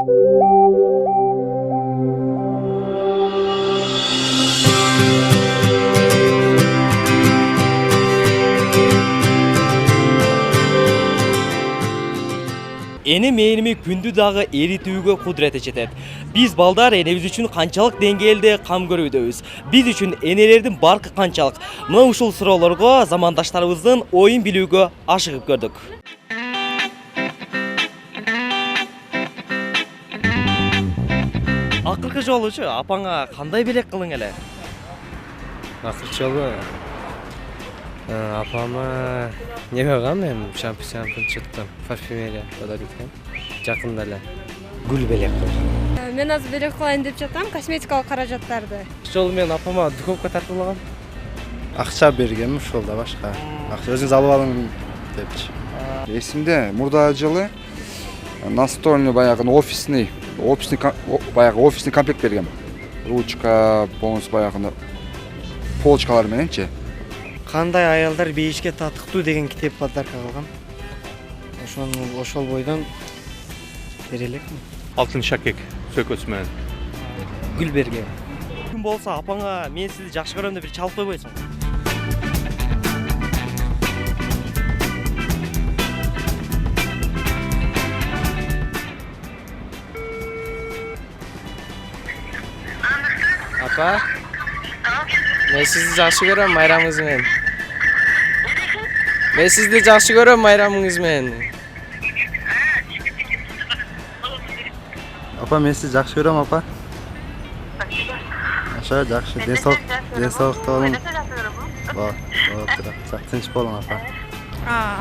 Eni мээрими күндү дагы эритүүгө кудурети жетет. Биз балдар энебиз үчүн канчалык деңгээлде кам көрүүдөбүз? Биз үчүн энелердин баркы канчалык? Мына ушул суроолорго замандаштарыбыздын оюн билүүгө ашыгып көрдүк. Акыркы жолучу апаңа кандай белек кылың эле? Акыркы жолу апама не берген мен шампунь чыктым, парфюмерия подарить эткем. Жакында эле гүл белек кылдым. Мен азыр белек кылайын деп жатам, косметикалык каражаттарды. Жолу мен апама духовка тартып алгам. Акча бергем, ошол да башка. Акча өзүңүз алып алың депчи. Эсимде мурда жылы настольный баягы офисный комплект бергем. Ручка, болмосо баягы полочкалар мененчи. Кандай аялдар бейишке татыктуу деген китеп подарка кылгам. Ошол бойдон бере элекмин. Алтын шакек сөкөсү менен. Гүл бергем. Күн болсо апаңа мен сизди жакшы көрөм деп бир чалып койбойсуң. Апа, мен сизди жакшы көрөм майрамыңыз менен. Мен сизди жакшы көрөм майрамыңыз менен. Апа, мен сизди жакшы көрөм, апа. Аша жакшы, денсаулыкта болуң. Тынч болуң, апа.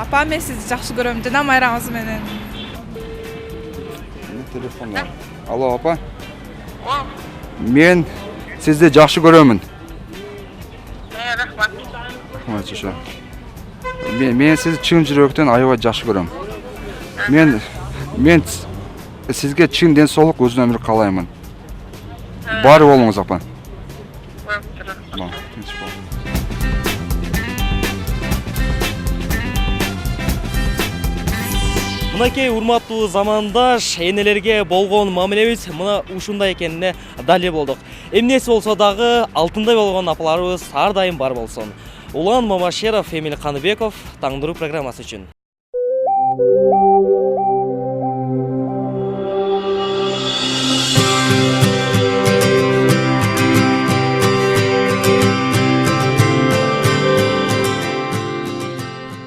Апа, мен сизди жакшы көрөм жана майрамыңыз менен. Телефон бар. Алло, апа. Мен сизди жакшы көрөмүн. Рахмат, жаша. Мен сизди чын жүрөктөн аябай жакшы көрөм. Мен сизге чын денсаулык, өзүн өмүр каалаймын. Баары болуңуз, апа. Мынакей урматтуу замандаш энелерге болгон мамилебиз мына ушундай экенине далил болдук. Эмнеси болсо дагы алтындай болгон апаларыбыз ар дайым бар болсун. Улан Мамашеров, Эмил Каныбеков, Таңдыруу программасы үчүн.